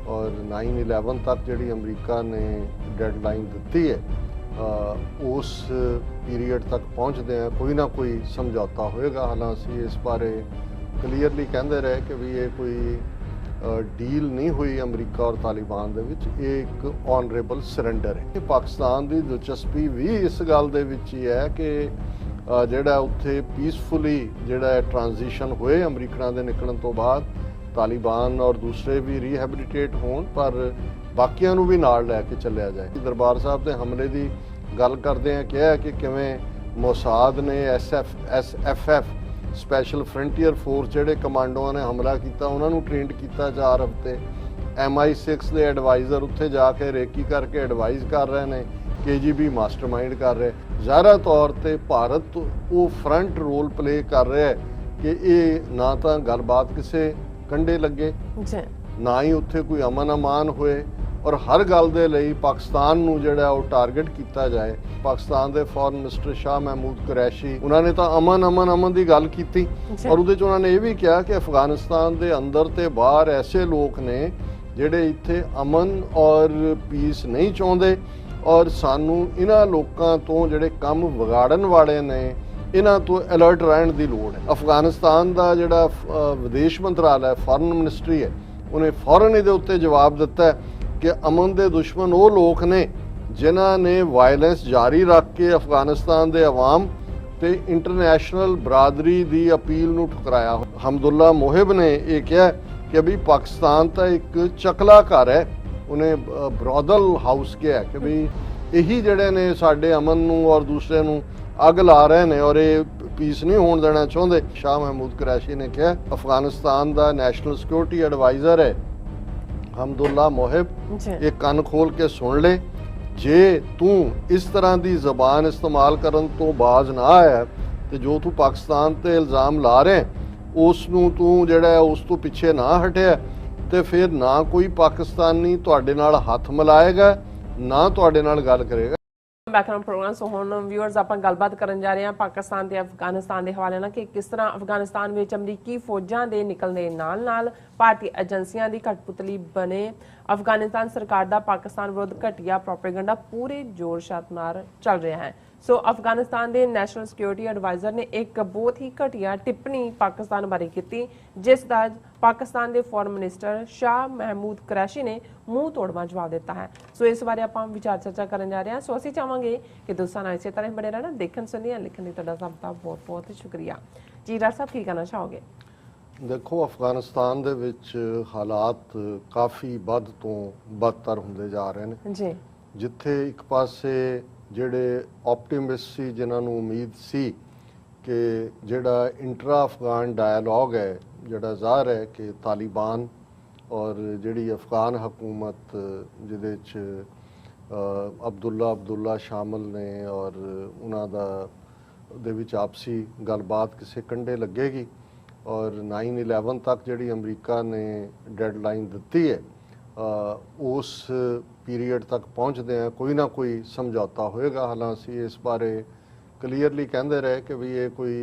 और 9/11 तक जी अमरीका ने डेडलाइन दी है, उस पीरीयड तक पहुँचते हैं कोई ना कोई समझौता होएगा। हालांकि इस बारे क्लीयरली कहते रहे कि भी ये कोई डील नहीं हुई अमरीका और तालिबान दे विच, एक ऑनरेबल सरेंडर है। पाकिस्तान की दिलचस्पी भी इस गल दे विच ही है कि ਜਿਹੜਾ ਉੱਥੇ ਪੀਸਫੁਲੀ ਜਿਹੜਾ ट्रांजिशन होए अमरीकन के निकलण तो बाद तालिबान और दूसरे भी रीहैबिलिटेट होण, पर बाकियां नूं भी नाल लैके चलिया जाए। दरबार साहब के हमले की गल करदे हैं कहा कि किवें मोसाद ने SFF स्पैशल फ्रंटियर फोर्स ਜਿਹੜੇ कमांडोआं ने हमला किया उन्होंने ट्रेंड किया 4 हफ्ते। MI6 के एडवाइज़र उत्थे जाके रेकी करके एडवाइज़ कर रहे हैं, KGB मास्टरमाइंड कर रहे। ज़ाहिर तौर पर भारत वो फ्रंट रोल प्ले कर रहा है कि ये ना तो गलबात किसी कंढे लगे, ना ही उत्थे कोई अमन अमान होए, और हर गल दे लई पाकिस्तान नूं जिहड़ा वो टारगेट किया जाए। पाकिस्तान के फॉरन मिनिस्टर शाह महमूद कुरैशी उन्होंने तो अमन की गल की, और उहदे च उन्होंने ये भी कहा कि अफगानिस्तान के अंदर ते बाहर ऐसे लोग ने जिहड़े इत्थे अमन और पीस नहीं चाहुंदे, और सानू इन्हां लोकां तो जिहड़े काम विगाड़न वाले ने इन्हां तो अलर्ट रहण दी लोड़ है। अफगानिस्तान का जिहड़ा विदेश मंत्रालय फॉरन मिनिस्ट्री है उन्हें फौरन इहदे उत्ते जवाब दिता है कि अमन के दुश्मन वो लोग ने जिन्हां ने वायलेंस जारी रख के अफगानिस्तान के अवाम ते इंटरनेशनल बरादरी की अपील नूं ठुकराया। हमदुल्ला मोहिब ने यह कहा कि भी पाकिस्तान तो एक चकला घर है, उन्हें ब्रॉदल हाउस किया कि भी यही जड़े ने साडे अमन नूं और दूसरे नूं अग ला रहे हैं और ये पीस नहीं होने देना चाहते। शाह महमूद कुरैशी ने कहा अफगानिस्तान का नैशनल सिक्योरिटी एडवाइज़र है हमदुल्ला मोहिब, ये कन खोल के सुन ले, जे तू इस तरह की जबान इस्तेमाल करन तो बाज ना आया तो जो तू पाकिस्तान ते इल्ज़ाम ला रहे उस नूं तू जिहड़ा उस तो पिछे ना हटिया तो फिर ना कोई पाकिस्तानी तुहाडे नाल हथ मिलाएगा ना तुहाडे नाल गल करेगा। बैकग्राउंड प्रोग्राम सो हुण व्यूअर्स आपां गलबात करन जा रहे हैं पाकिस्तान ते अफगानिस्तान के हवाले नाल कि किस तरह अफगानिस्तान में अमरीकी फौजां दे निकलने नाल नाल भारतीय एजेंसियां दी कठपुतली बने अफगानिस्तान सरकार दा पाकिस्तान विरुद्ध घटिया प्रोपेगेंडा पूरे जोर शोर नाल चल रहा है। सो अफगानिस्तान के नैशनल सिक्योरिटी एडवाइज़र ने एक बहुत ही घटिया टिप्पणी पाकिस्तान बारे की, जिसका पाकिस्तान के फॉरन मिनिस्टर शाह महमूद कुरैशी ने मूँह तोड़वा जवाब दिता है। सो इस बारे आप विचार चर्चा करने जा रहे हैं। सो असीं चाहांगे कि दोस्तों नाल इसे तरह बने रहना, देखन सुनिए लिखन लई तुहाडा सबका बहुत बहुत शुक्रिया जी। डॉक्टर साहब की कहना चाहोगे? देखो अफगानिस्तान दे विच हालात काफ़ी बद तो बदतर होंदे जा रहे हैं जी, जिथे एक पासे ਜਿਹੜੇ ऑप्टिमिस्ट सी जिन्हां नूं उम्मीद सी कि ਜਿਹੜਾ इंट्रा अफगान डायलॉग है ਜਿਹੜਾ ਜ਼ਾਹਰ है कि तालिबान और ਜਿਹੜੀ अफगान हुकूमत ਜਿਹਦੇ 'ਚ अब्दुल्ला शामिल ने और उन्हां दा ਦੇ ਵਿੱਚ आपसी गलबात किसी कंढे लगेगी, और 9/11 तक ਜਿਹੜੀ अमरीका ने डेडलाइन दी है उस पीरीयड तक पहुँचते हैं कोई ना कोई समझौता होएगा। हालांकि इस बारे क्लीयरली कहते रहे कि भी ये कोई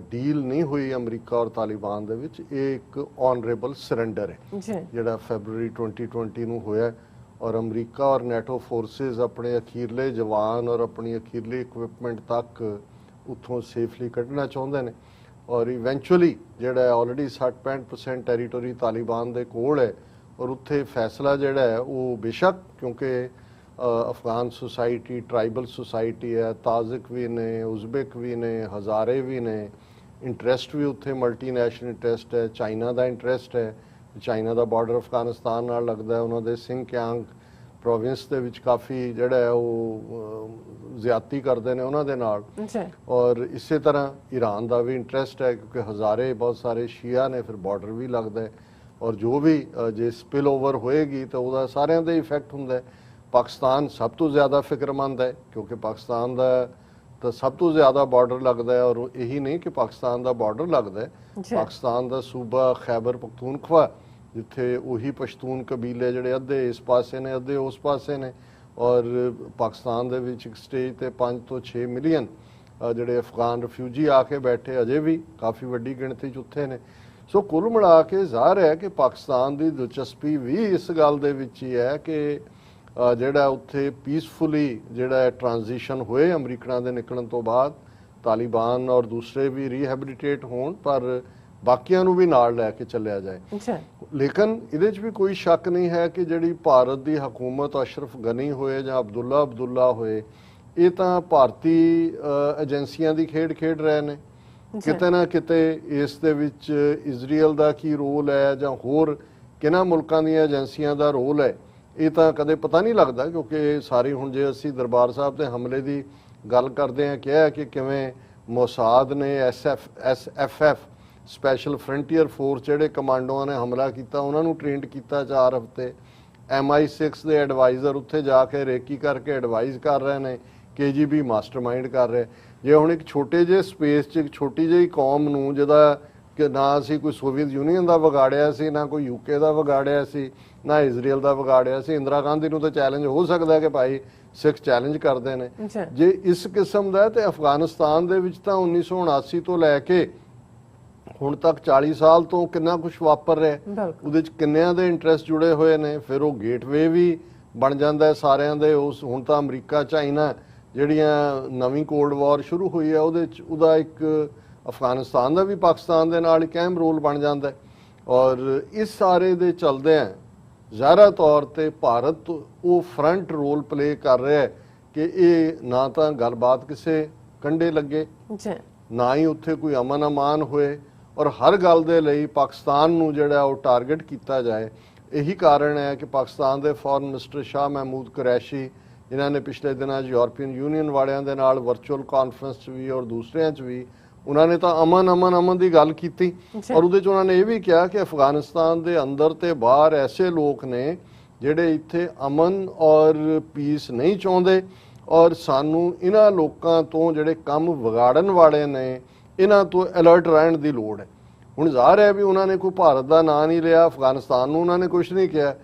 डील नहीं हुई अमरीका और तालिबान दे विच, एक ऑनरेबल सरेंडर है जिहड़ा फरवरी 2020 नूं होया, और अमरीका और नैटो फोर्सेस अपने अखीरले जवान और अपनी अखीरली इक्विपमेंट तक उत्थों सेफली कढ़ना चाहुंदे ने, और इवेंचुअली जिहड़ा ऑलरेडी 60-65% टैरीटोरी तालिबान दे कोल है, और उत्थे फैसला जिहड़ा है वो बेशक क्योंकि अफगान सोसाइटी ट्राइबल सोसाइटी है, ताजिक भी ने, उज़बेक भी ने, हज़ारे भी ने, इंटरस्ट भी उत्थे मल्टीनैशनल इंटरस्ट है, चाइना का इंटरस्ट है, चाइना का बॉर्डर अफगानिस्तान नाल लगदा है, उन्होंने सिंहक्यांग प्रोविंस दे विच काफ़ी जिहड़ा है वो ज़्यादती करते हैं उन्होंने नाल, और इस तरह ईरान का भी इंटरस्ट है क्योंकि हज़ारे बहुत सारे शिया ने, फिर बॉर्डर भी लगता है, और जो भी जे स्पिल ओवर होएगी तो वह सारे का इफेक्ट होंगे। पाकिस्तान सब तो ज़्यादा फिक्रमंद है क्योंकि पाकिस्तान का तो सब तो ज़्यादा बॉर्डर लगता है, और यही नहीं कि पाकिस्तान का बॉर्डर लगता है, पाकिस्तान का सूबा खैबर पख्तूनख्वा जिथे उही पश्तून कबीले जिहड़े अद्धे इस पासे ने अद्धे उस पासे ने, और पाकिस्तान दे विच एक स्टेज ते 5 तो 6 मिलियन जिहड़े अफगान रिफ्यूजी आके बैठे अजे भी काफ़ी वड्डी गिणती च उत्थे ने। ਸੋ ਕੁੱਲ ਮਿਲਾ ਕੇ ਜ਼ਾਹਰ ਹੈ ਕਿ ਪਾਕਿਸਤਾਨ ਦੀ ਦਿਲਚਸਪੀ ਵੀ ਇਸ ਗੱਲ ਦੇ ਵਿੱਚ ਹੀ ਹੈ ਕਿ ਜਿਹੜਾ ਉੱਥੇ ਪੀਸਫੁਲੀ ਜਿਹੜਾ ਟ੍ਰਾਂਜੀਸ਼ਨ ਹੋਏ ਅਮਰੀਕਨਾਂ ਦੇ ਨਿਕਲਣ ਤੋਂ ਬਾਅਦ, ਤਾਲਿਬਾਨ ਔਰ ਦੂਸਰੇ ਵੀ ਰੀਹੈਬਿਲਿਟੇਟ ਹੋਣ, ਪਰ ਬਾਕੀਆਂ ਨੂੰ ਵੀ ਨਾਲ ਲੈ ਕੇ ਚੱਲਿਆ ਜਾਏ। ਲੇਕਿਨ ਇਹਦੇ 'ਚ ਵੀ ਕੋਈ ਸ਼ੱਕ ਨਹੀਂ ਹੈ ਕਿ ਜਿਹੜੀ ਭਾਰਤ ਦੀ ਹਕੂਮਤ ਅਸ਼ਰਫ ਗਨੀ ਹੋਏ ਜਾਂ ਅਬਦੁੱਲਾ ਹੋਏ, ਇਹ ਤਾਂ ਭਾਰਤੀ ਏਜੰਸੀਆਂ ਦੀ ਖੇਡ ਰਹੇ ਨੇ। ਕਿਤੇ ਨਾ ਕਿਤੇ ਇਸ ਦੇ ਵਿੱਚ ਇਜ਼ਰਾਈਲ ਦਾ ਕੀ ਰੋਲ ਹੈ ਜਾਂ ਹੋਰ ਕਿਹਨਾਂ ਮੁਲਕਾਂ ਦੀਆਂ ਏਜੰਸੀਆਂ ਦਾ ਰੋਲ ਹੈ, ਇਹ ਤਾਂ ਕਦੇ ਪਤਾ ਨਹੀਂ ਲੱਗਦਾ। ਕਿਉਂਕਿ ਸਾਰੀ ਹੁਣ ਜੇ ਅਸੀਂ ਦਰਬਾਰ ਸਾਹਿਬ ਦੇ ਹਮਲੇ ਦੀ ਗੱਲ ਕਰਦੇ ਹਾਂ, ਕਿਹਾ ਕਿ ਕਿਵੇਂ ਮੋਸਾਦ ਨੇ SFF ਸਪੈਸ਼ਲ ਫਰੰਟੀਅਰ ਫੋਰਸ ਜਿਹੜੇ ਕਮਾਂਡੋਆਂ ਨੇ ਹਮਲਾ ਕੀਤਾ, ਉਹਨਾਂ ਨੂੰ ਟ੍ਰੇਨਡ ਕੀਤਾ 4 ਹਫ਼ਤੇ। MI6 ਦੇ ਐਡਵਾਈਜ਼ਰ ਉੱਥੇ ਜਾ ਕੇ ਰੇਕੀ ਕਰਕੇ ਐਡਵਾਈਜ਼ ਕਰ ਰਹੇ ਨੇ, KGB ਮਾਸਟਰਮਾਈਂਡ ਕਰ ਰਹੇ। ਜੇ ਹੁਣ ਇੱਕ ਛੋਟੇ ਜਿਹੇ ਸਪੇਸ 'ਚ ਇੱਕ ਛੋਟੀ ਜਿਹੀ ਕੌਮ ਨੂੰ, ਜਿਹਦਾ ਕਿ ਨਾ ਅਸੀਂ ਕੋਈ ਸੋਵੀਅਤ ਯੂਨੀਅਨ ਦਾ ਵਿਗਾੜਿਆ ਸੀ, ਨਾ ਕੋਈ UK ਦਾ ਵਿਗਾੜਿਆ ਸੀ, ਨਾ ਇਜ਼ਰਾਈਲ ਦਾ ਵਿਗਾੜਿਆ ਸੀ, ਇੰਦਰਾ ਗਾਂਧੀ ਨੂੰ ਤਾਂ ਚੈਲੰਜ ਹੋ ਸਕਦਾ ਕਿ ਭਾਈ ਸਿੱਖ ਚੈਲੰਜ ਕਰਦੇ ਨੇ। ਜੇ ਇਸ ਕਿਸਮ ਦਾ ਤੇ ਅਫਗਾਨਿਸਤਾਨ ਦੇ ਵਿੱਚ ਤਾਂ 1979 ਤੋਂ ਲੈ ਕੇ ਹੁਣ ਤੱਕ 40 ਸਾਲ ਤੋਂ ਕਿੰਨਾ ਕੁਝ ਵਾਪਰ ਰਿਹਾ, ਉਹਦੇ 'ਚ ਕਿੰਨਿਆਂ ਦੇ ਇੰਟਰਸਟ ਜੁੜੇ ਹੋਏ ਨੇ। ਫਿਰ ਉਹ ਗੇਟਵੇ ਵੀ ਬਣ ਜਾਂਦਾ ਹੈ ਸਾਰਿਆਂ ਦੇ। ਉਸ ਹੁਣ ਤਾਂ ਅਮਰੀਕਾ ਚਾਈਨਾ ਜਿਹੜੀਆਂ ਨਵੀਂ ਕੋਲਡ ਵਾਰ ਸ਼ੁਰੂ ਹੋਈ ਹੈ, ਉਹਦੇ 'ਚ ਉਹਦਾ ਇੱਕ ਅਫਗਾਨਿਸਤਾਨ ਦਾ ਵੀ ਪਾਕਿਸਤਾਨ ਦੇ ਨਾਲ ਇੱਕ ਅਹਿਮ ਰੋਲ ਬਣ ਜਾਂਦਾ ਹੈ। ਔਰ ਇਸ ਸਾਰੇ ਦੇ ਚਲਦਿਆਂ ਜ਼ਾਹਰਾ ਤੌਰ ਤੇ ਭਾਰਤ ਉਹ ਫਰੰਟ ਰੋਲ ਪਲੇ ਕਰ ਰਿਹਾ ਹੈ ਕਿ ਇਹ ਨਾ ਤਾਂ ਗੱਲਬਾਤ ਕਿਸੇ ਕੰਢੇ ਲੱਗੇ, ਨਾ ਹੀ ਉੱਥੇ ਕੋਈ ਅਮਨ ਅਮਾਨ ਹੋਏ, ਔਰ ਹਰ ਗੱਲ ਦੇ ਲਈ ਪਾਕਿਸਤਾਨ ਨੂੰ ਜਿਹੜਾ ਉਹ ਟਾਰਗੇਟ ਕੀਤਾ ਜਾਏ। ਇਹੀ ਕਾਰਨ ਹੈ ਕਿ ਪਾਕਿਸਤਾਨ ਦੇ ਫੋਰਨ ਮਿਨਿਸਟਰ ਸ਼ਾਹ ਮਹਿਮੂਦ ਕੁਰੈਸ਼ੀ, ਜਿਨ੍ਹਾਂ ਨੇ ਪਿਛਲੇ ਦਿਨਾਂ 'ਚ ਯੂਰਪੀਅਨ ਯੂਨੀਅਨ ਵਾਲਿਆਂ ਦੇ ਨਾਲ ਵਰਚੁਅਲ ਕਾਨਫਰੰਸ 'ਚ ਵੀ ਔਰ ਦੂਸਰਿਆਂ 'ਚ ਵੀ ਉਹਨਾਂ ਨੇ ਤਾਂ ਅਮਨ ਦੀ ਗੱਲ ਕੀਤੀ। ਔਰ ਉਹਦੇ 'ਚ ਉਹਨਾਂ ਨੇ ਇਹ ਵੀ ਕਿਹਾ ਕਿ ਅਫਗਾਨਿਸਤਾਨ ਦੇ ਅੰਦਰ ਤੇ ਬਾਹਰ ਐਸੇ ਲੋਕ ਨੇ ਜਿਹੜੇ ਇੱਥੇ ਅਮਨ ਔਰ ਪੀਸ ਨਹੀਂ ਚਾਹੁੰਦੇ, ਔਰ ਸਾਨੂੰ ਇਹਨਾਂ ਲੋਕਾਂ ਤੋਂ ਜਿਹੜੇ ਕੰਮ ਵਿਗਾੜਨ ਵਾਲੇ ਨੇ, ਇਹਨਾਂ ਤੋਂ ਅਲਰਟ ਰਹਿਣ ਦੀ ਲੋੜ ਹੈ। ਹੁਣ ਜ਼ਾਹਰ ਹੈ ਵੀ ਉਹਨਾਂ ਨੇ ਕੋਈ ਭਾਰਤ ਦਾ ਨਾਂ ਨਹੀਂ ਲਿਆ, ਅਫਗਾਨਿਸਤਾਨ ਨੂੰ ਉਹਨਾਂ ਨੇ ਕੁਝ ਨਹੀਂ ਕਿਹਾ,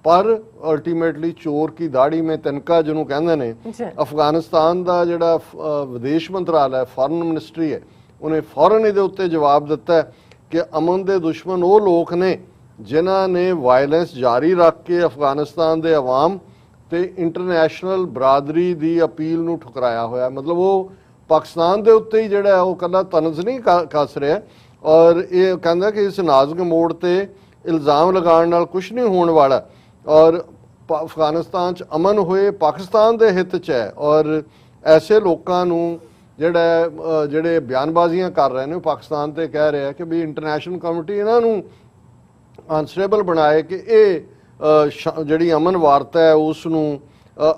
ਪਰ ਅਲਟੀਮੇਟਲੀ ਚੋਰ ਕੀ ਦਾੜੀ ਮੇਂ ਤਿਨਕਾ ਜਿਹਨੂੰ ਕਹਿੰਦੇ ਨੇ, ਅਫਗਾਨਿਸਤਾਨ ਦਾ ਜਿਹੜਾ ਵਿਦੇਸ਼ ਮੰਤਰਾਲਾ, ਫੋਰਨ ਮਿਨਿਸਟਰੀ ਹੈ, ਉਹਨੇ ਫੌਰਨ ਇਹਦੇ ਉੱਤੇ ਜਵਾਬ ਦਿੱਤਾ ਕਿ ਅਮਨ ਦੇ ਦੁਸ਼ਮਣ ਉਹ ਲੋਕ ਨੇ ਜਿਨ੍ਹਾਂ ਨੇ ਵਾਇਲੈਂਸ ਜਾਰੀ ਰੱਖ ਕੇ ਅਫਗਾਨਿਸਤਾਨ ਦੇ ਅਵਾਮ ਤੇ ਇੰਟਰਨੈਸ਼ਨਲ ਬਰਾਦਰੀ ਦੀ ਅਪੀਲ ਨੂੰ ਠੁਕਰਾਇਆ ਹੋਇਆ। ਮਤਲਬ ਉਹ ਪਾਕਿਸਤਾਨ ਦੇ ਉੱਤੇ ਹੀ ਜਿਹੜਾ ਉਹ ਕੱਲਾ ਤਨਜ਼ ਨਹੀਂ ਕੱਸ ਰਿਹਾ, ਔਰ ਇਹ ਕਹਿੰਦਾ ਕਿ ਇਸ ਨਾਜ਼ੁਕ ਮੋੜ ਤੇ ਇਲਜ਼ਾਮ ਲਗਾਉਣ ਨਾਲ ਕੁਝ ਨਹੀਂ ਹੋਣ ਵਾਲਾ, ਔਰ ਅਫਗਾਨਿਸਤਾਨ 'ਚ ਅਮਨ ਹੋਏ ਪਾਕਿਸਤਾਨ ਦੇ ਹਿੱਤ 'ਚ ਹੈ। ਔਰ ਐਸੇ ਲੋਕਾਂ ਨੂੰ ਜਿਹੜੇ ਬਿਆਨਬਾਜ਼ੀਆਂ ਕਰ ਰਹੇ ਨੇ, ਪਾਕਿਸਤਾਨ ਤੇ ਕਹਿ ਰਿਹਾ ਕਿ ਵੀ ਇੰਟਰਨੈਸ਼ਨਲ ਕਮਿਊਨਿਟੀ ਇਹਨਾਂ ਨੂੰ ਆਨਸਰੇਬਲ ਬਣਾਏ ਕਿ ਇਹ ਜਿਹੜੀ ਅਮਨ ਵਾਰਤਾ ਹੈ ਉਸ ਨੂੰ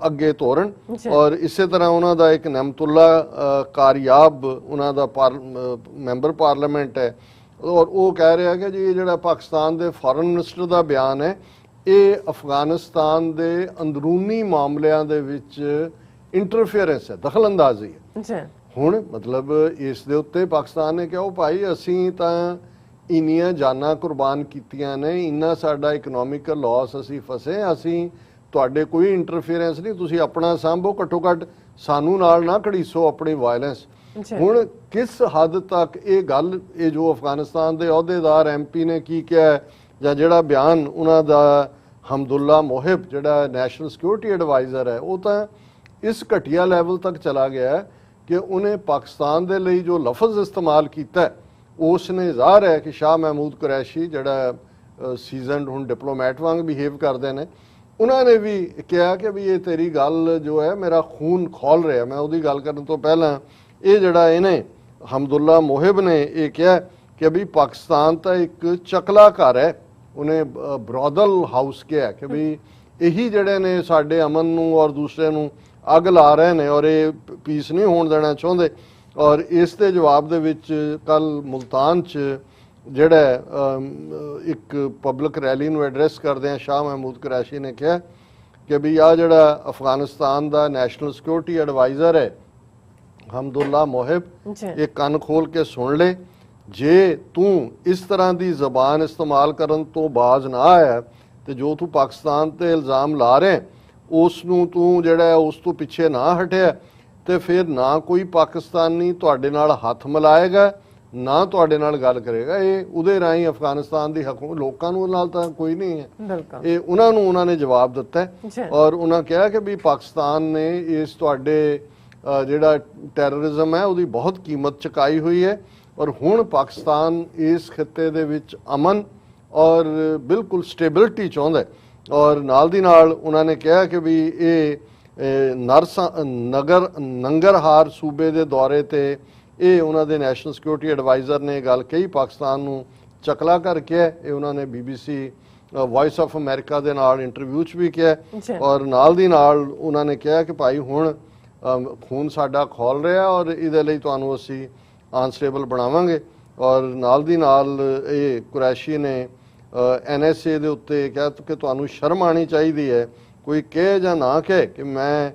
ਅੱਗੇ ਤੋਰਨ। ਔਰ ਇਸੇ ਤਰ੍ਹਾਂ ਉਹਨਾਂ ਦਾ ਇੱਕ ਨਮਤੁੱਲਾ ਕਾਰਿਆਬ ਉਹਨਾਂ ਦਾ ਮੈਂਬਰ ਪਾਰਲੀਮੈਂਟ ਹੈ, ਔਰ ਉਹ ਕਹਿ ਰਿਹਾ ਕਿ ਜੀ ਜਿਹੜਾ ਪਾਕਿਸਤਾਨ ਦੇ ਫੋਰਨ ਮਿਨਿਸਟਰ ਦਾ ਬਿਆਨ ਹੈ, ਇਹ ਅਫਗਾਨਿਸਤਾਨ ਦੇ ਅੰਦਰੂਨੀ ਮਾਮਲਿਆਂ ਦੇ ਵਿੱਚ ਇੰਟਰਫੇਰੈਂਸ ਹੈ, ਦਖਲਅੰਦਾਜ਼ੀ ਹੈ। ਹੁਣ ਮਤਲਬ ਇਸ ਦੇ ਉੱਤੇ ਪਾਕਿਸਤਾਨ ਨੇ ਕਿਹਾ ਉਹ ਭਾਈ ਅਸੀਂ ਤਾਂ ਇੰਨੀਆਂ ਜਾਨਾਂ ਕੁਰਬਾਨ ਕੀਤੀਆਂ ਨੇ, ਇੰਨਾ ਸਾਡਾ ਇਕਨੋਮਿਕਲ ਲਾਸ, ਅਸੀਂ ਫਸੇ, ਅਸੀਂ ਤੁਹਾਡੇ ਕੋਈ ਇੰਟਰਫੇਰੈਂਸ ਨਹੀਂ, ਤੁਸੀਂ ਆਪਣਾ ਸਾਂਭੋ, ਘੱਟੋ ਘੱਟ ਸਾਨੂੰ ਨਾਲ ਨਾ ਘੜੀਸੋ ਆਪਣੀ ਵਾਇਲੈਂਸ। ਹੁਣ ਕਿਸ ਹੱਦ ਤੱਕ ਇਹ ਗੱਲ, ਇਹ ਜੋ ਅਫਗਾਨਿਸਤਾਨ ਦੇ ਅਹੁਦੇਦਾਰ MP ਨੇ ਕੀ ਕਿਹਾ, ਜਾਂ ਜਿਹੜਾ ਬਿਆਨ ਉਹਨਾਂ ਦਾ ਹਮਦੁੱਲਾ ਮੋਹਿਬ ਜਿਹੜਾ ਨੈਸ਼ਨਲ ਸਿਕਿਉਰਿਟੀ ਐਡਵਾਈਜ਼ਰ ਹੈ, ਉਹ ਤਾਂ ਇਸ ਘਟੀਆ ਲੈਵਲ ਤੱਕ ਚਲਾ ਗਿਆ ਕਿ ਉਹਨੇ ਪਾਕਿਸਤਾਨ ਦੇ ਲਈ ਜੋ ਲਫ਼ਜ਼ ਇਸਤੇਮਾਲ ਕੀਤਾ, ਉਸ ਨੇ ਜ਼ਾਹਰ ਹੈ ਕਿ ਸ਼ਾਹ ਮਹਿਮੂਦ ਕੁਰੈਸ਼ੀ ਜਿਹੜਾ ਸੀਜ਼ਨਡ ਹੁਣ ਡਿਪਲੋਮੈਟ ਵਾਂਗ ਬਿਹੇਵ ਕਰਦੇ ਨੇ, ਉਹਨਾਂ ਨੇ ਵੀ ਕਿਹਾ ਕਿ ਵੀ ਇਹ ਤੇਰੀ ਗੱਲ ਜੋ ਹੈ ਮੇਰਾ ਖੂਨ ਖੋਲ ਰਿਹਾ। ਮੈਂ ਉਹਦੀ ਗੱਲ ਕਰਨ ਤੋਂ ਪਹਿਲਾਂ ਇਹ ਜਿਹੜਾ ਇਹਨੇ ਹਮਦੁੱਲਾ ਮੋਹਿਬ ਨੇ ਇਹ ਕਿਹਾ ਕਿ ਵੀ ਪਾਕਿਸਤਾਨ ਤਾਂ ਇੱਕ ਚਕਲਾ ਘਰ ਹੈ, ਉਹਨੇ ਬਰੋਦਲ ਹਾਊਸ ਕਿਹਾ ਕਿ ਵੀ ਇਹੀ ਜਿਹੜੇ ਨੇ ਸਾਡੇ ਅਮਨ ਨੂੰ ਔਰ ਦੂਸਰੇ ਨੂੰ ਅੱਗ ਲਾ ਰਹੇ ਨੇ, ਔਰ ਇਹ ਪੀਸ ਨਹੀਂ ਹੋਣ ਦੇਣਾ ਚਾਹੁੰਦੇ। ਔਰ ਇਸ ਦੇ ਜਵਾਬ ਦੇ ਵਿੱਚ ਕੱਲ ਮੁਲਤਾਨ 'ਚ ਜਿਹੜਾ ਇੱਕ ਪਬਲਿਕ ਰੈਲੀ ਨੂੰ ਐਡਰੈਸ ਕਰਦਿਆਂ ਸ਼ਾਹ ਮਹਿਮੂਦ ਕੁਰੈਸ਼ੀ ਨੇ ਕਿਹਾ ਕਿ ਵੀ ਆ ਜਿਹੜਾ ਅਫਗਾਨਿਸਤਾਨ ਦਾ ਨੈਸ਼ਨਲ ਸਿਕਿਉਰਿਟੀ ਐਡਵਾਈਜ਼ਰ ਹੈ ਹਮਦੁੱਲਾ ਮੋਹਿਬ, ਇਹ ਕੰਨ ਖੋਲ ਕੇ ਸੁਣ ਲੈ, ਜੇ ਤੂੰ ਇਸ ਤਰ੍ਹਾਂ ਦੀ ਜ਼ਬਾਨ ਇਸਤੇਮਾਲ ਕਰਨ ਤੋਂ ਬਾਜ਼ ਨਾ ਆਇਆ ਤੇ ਜੋ ਤੂੰ ਪਾਕਿਸਤਾਨ ਤੇ ਇਲਜ਼ਾਮ ਲਾ ਰਿਹਾ ਉਸ ਨੂੰ ਤੂੰ ਜਿਹੜਾ ਉਸ ਤੋਂ ਪਿੱਛੇ ਨਾ ਹਟਿਆ ਤੇ ਫਿਰ ਨਾ ਕੋਈ ਪਾਕਿਸਤਾਨੀ ਤੁਹਾਡੇ ਨਾਲ ਹੱਥ ਮਿਲਾਏਗਾ, ਨਾ ਤੁਹਾਡੇ ਨਾਲ ਗੱਲ ਕਰੇਗਾ। ਇਹ ਉਹਦੇ ਰਾਹੀਂ ਅਫਗਾਨਿਸਤਾਨ ਦੀ ਲੋਕਾਂ ਨੂੰ ਨਾਲ ਤਾਂ ਕੋਈ ਨਹੀਂ ਹੈ, ਬਿਲਕੁਲ ਇਹ ਉਹਨਾਂ ਨੇ ਜਵਾਬ ਦਿੱਤਾ ਹੈ। ਜੀ ਔਰ ਉਹਨਾਂ ਕਿਹਾ ਕਿ ਵੀ ਪਾਕਿਸਤਾਨ ਨੇ ਇਸ ਤੁਹਾਡੇ ਜਿਹੜਾ ਟੈਰਰਿਜ਼ਮ ਹੈ ਉਹਦੀ ਬਹੁਤ ਕੀਮਤ ਚੁਕਾਈ ਹੋਈ ਹੈ ਔਰ ਹੁਣ ਪਾਕਿਸਤਾਨ ਇਸ ਖਿੱਤੇ ਦੇ ਵਿੱਚ ਅਮਨ ਔਰ ਬਿਲਕੁਲ ਸਟੇਬਿਲਿਟੀ ਚਾਹੁੰਦਾ ਹੈ। ਔਰ ਨਾਲ ਦੀ ਨਾਲ ਉਹਨਾਂ ਨੇ ਕਿਹਾ ਕਿ ਵੀ ਇਹ ਨੰਗਰਹਾਰ ਸੂਬੇ ਦੇ ਦੌਰੇ ਤੇ ਇਹ ਉਹਨਾਂ ਦੇ ਨੈਸ਼ਨਲ ਸਿਕਿਉਰਿਟੀ ਐਡਵਾਈਜ਼ਰ ਨੇ ਗੱਲ ਕਹੀ, ਪਾਕਿਸਤਾਨ ਨੂੰ ਚਕਲਾ ਕਰਕੇ ਇਹ ਉਹਨਾਂ ਨੇ BBC ਵੌਇਸ ਆਫ ਅਮਰੀਕਾ ਦੇ ਨਾਲ ਇੰਟਰਵਿਊ 'ਚ ਵੀ ਕਿਹਾ। ਔਰ ਨਾਲ ਦੀ ਨਾਲ ਉਹਨਾਂ ਨੇ ਕਿਹਾ ਕਿ ਭਾਈ ਹੁਣ ਖੂਨ ਸਾਡਾ ਖੋਲ ਰਿਹਾ ਔਰ ਇਹਦੇ ਲਈ ਤੁਹਾਨੂੰ ਅਸੀਂ ਅਨਸਟੇਬਲ ਬਣਾਵਾਂਗੇ। ਔਰ ਨਾਲ ਦੀ ਨਾਲ ਇਹ ਕੁਰੈਸ਼ੀ ਨੇ NSA ਦੇ ਉੱਤੇ ਕਿਹਾ ਕਿ ਤੁਹਾਨੂੰ ਸ਼ਰਮ ਆਣੀ ਚਾਹੀਦੀ ਹੈ, ਕੋਈ ਕਹੇ ਜਾਂ ਨਾ ਕਹੇ ਕਿ ਮੈਂ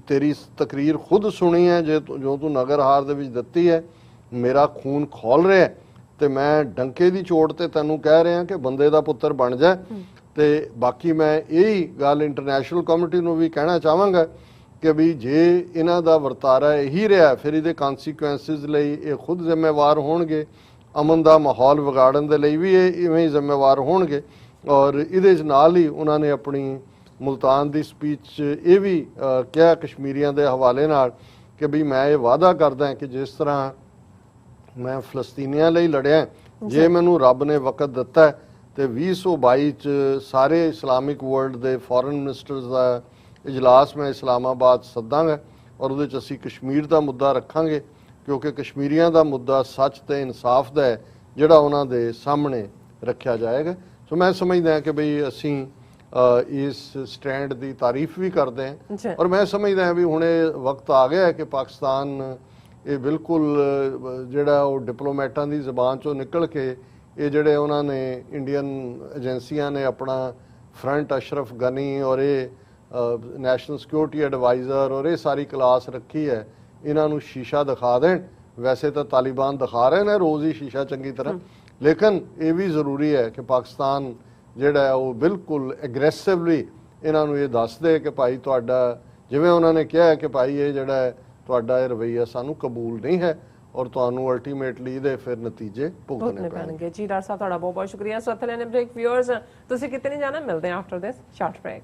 ਤੇਰੀ ਤਕਰੀਰ ਖੁਦ ਸੁਣੀ ਹੈ ਜੋ ਤੂੰ ਨਗਰਹਾਰ ਦੇ ਵਿੱਚ ਦਿੱਤੀ ਹੈ, ਮੇਰਾ ਖੂਨ ਖੋਲ ਰਿਹਾ ਤੇ ਮੈਂ ਡੰਕੇ ਦੀ ਚੋਟ ਤੇ ਤੈਨੂੰ ਕਹਿ ਰਿਹਾ ਕਿ ਬੰਦੇ ਦਾ ਪੁੱਤਰ ਬਣ ਜਾ। ਤੇ ਬਾਕੀ ਮੈਂ ਇਹੀ ਗੱਲ ਇੰਟਰਨੈਸ਼ਨਲ ਕਮਿਊਨਿਟੀ ਨੂੰ ਵੀ ਕਹਿਣਾ ਚਾਹਾਂਗਾ ਕਿ ਵੀ ਜੇ ਇਹਨਾਂ ਦਾ ਵਰਤਾਰਾ ਇਹੀ ਰਿਹਾ ਫਿਰ ਇਹਦੇ ਕਨਸੀਕੁਐਂਸਿਸ ਲਈ ਇਹ ਖੁਦ ਜ਼ਿੰਮੇਵਾਰ ਹੋਣਗੇ, ਅਮਨ ਦਾ ਮਾਹੌਲ ਵਿਗਾੜਨ ਦੇ ਲਈ ਵੀ ਇਹ ਇਵੇਂ ਹੀ ਜ਼ਿੰਮੇਵਾਰ ਹੋਣਗੇ। ਔਰ ਇਹਦੇ ਨਾਲ ਹੀ ਉਹਨਾਂ ਨੇ ਆਪਣੀ ਮੁਲਤਾਨ ਦੀ ਸਪੀਚ ਇਹ ਵੀ ਕਿਹਾ ਕਸ਼ਮੀਰੀਆਂ ਦੇ ਹਵਾਲੇ ਨਾਲ ਕਿ ਵੀ ਮੈਂ ਇਹ ਵਾਅਦਾ ਕਰਦਾ ਕਿ ਜਿਸ ਤਰ੍ਹਾਂ ਮੈਂ ਫਲਸਤੀਨੀਆਂ ਲਈ ਲੜਿਆ, ਜੇ ਮੈਨੂੰ ਰੱਬ ਨੇ ਵਕਤ ਦਿੱਤਾ ਤੇ 2022 ਚ ਸਾਰੇ ਇਸਲਾਮਿਕ ਵਰਲਡ ਦੇ ਫੋਰਨ ਮਿਨਿਸਟਰਸ ਦਾ ਇਜਲਾਸ ਮੈਂ ਇਸਲਾਮਾਬਾਦ ਸੱਦਾਂਗਾ ਔਰ ਉਹਦੇ ਚ ਅਸੀਂ ਕਸ਼ਮੀਰ ਦਾ ਮੁੱਦਾ ਰੱਖਾਂਗੇ ਕਿਉਂਕਿ ਕਸ਼ਮੀਰੀਆਂ ਦਾ ਮੁੱਦਾ ਸੱਚ ਤੇ ਇਨਸਾਫ ਦਾ ਹੈ ਜਿਹੜਾ ਉਹਨਾਂ ਦੇ ਸਾਹਮਣੇ ਰੱਖਿਆ ਜਾਏਗਾ। ਸੋ ਮੈਂ ਸਮਝਦਾ ਕਿ ਬਈ ਅਸੀਂ ਇਸ ਸਟੈਂਡ ਦੀ ਤਾਰੀਫ ਵੀ ਕਰਦੇ ਹਾਂ ਔਰ ਮੈਂ ਸਮਝਦਾ ਵੀ ਹੁਣ ਇਹ ਵਕਤ ਆ ਗਿਆ ਹੈ ਕਿ ਪਾਕਿਸਤਾਨ ਇਹ ਬਿਲਕੁਲ ਜਿਹੜਾ ਉਹ ਡਿਪਲੋਮੈਟਾਂ ਦੀ ਜ਼ਬਾਨ ਚੋਂ ਨਿਕਲ ਕੇ ਇਹ ਜਿਹੜੇ ਉਹਨਾਂ ਨੇ ਇੰਡੀਅਨ ਏਜੰਸੀਆਂ ਨੇ ਆਪਣਾ ਫਰੰਟ ਅਸ਼ਰਫ ਗਨੀ ਔਰ ਇਹ ਨੈਸ਼ਨਲ ਸਿਕਿਉਰਿਟੀ ਐਡਵਾਈਜ਼ਰ ਔਰ ਇਹ ਸਾਰੀ ਕਲਾਸ ਰੱਖੀ ਹੈ, ਇਹਨਾਂ ਨੂੰ ਸ਼ੀਸ਼ਾ ਦਿਖਾ ਦੇਣ। ਵੈਸੇ ਤਾਂ ਤਾਲਿਬਾਨ ਦਿਖਾ ਰਹੇ ਨੇ ਰੋਜ਼ ਹੀ ਸ਼ੀਸ਼ਾ ਚੰਗੀ ਤਰ੍ਹਾਂ, ਲੇਕਿਨ ਇਹ ਵੀ ਜ਼ਰੂਰੀ ਹੈ ਕਿ ਪਾਕਿਸਤਾਨ ਜਿਹੜਾ ਉਹ ਬਿਲਕੁਲ ਐਗਰੈਸਿਵਲੀ ਇਹਨਾਂ ਨੂੰ ਇਹ ਦੱਸ ਦੇ ਕਿ ਭਾਈ ਤੁਹਾਡਾ ਜਿਵੇਂ ਉਹਨਾਂ ਨੇ ਕਿਹਾ ਕਿ ਭਾਈ ਇਹ ਜਿਹੜਾ ਤੁਹਾਡਾ ਇਹ ਰਵੱਈਆ ਸਾਨੂੰ ਕਬੂਲ ਨਹੀਂ ਹੈ ਔਰ ਤੁਹਾਨੂੰ ਅਲਟੀਮੇਟਲੀ ਇਹਦੇ ਫਿਰ ਨਤੀਜੇ ਭੁਗਤਣੇ ਪੈਣਗੇ। ਜੀ ਡਾਕਟਰ ਸਾਹਿਬ ਤੁਹਾਡਾ ਬਹੁਤ ਬਹੁਤ ਸ਼ੁਕਰੀਆ। ਸੋ ਇੱਥੇ ਲੈਣੇ ਬ੍ਰੇਕ। ਵਿਊਅਰਸ ਤੁਸੀਂ ਕਿਤੇ ਨਹੀਂ ਜਾਣਾ, ਮਿਲਦੇ ਹਾਂ ਆਫਟਰ ਦਿਸ ਸ਼ਾਰਟ ਬ੍ਰੇਕ।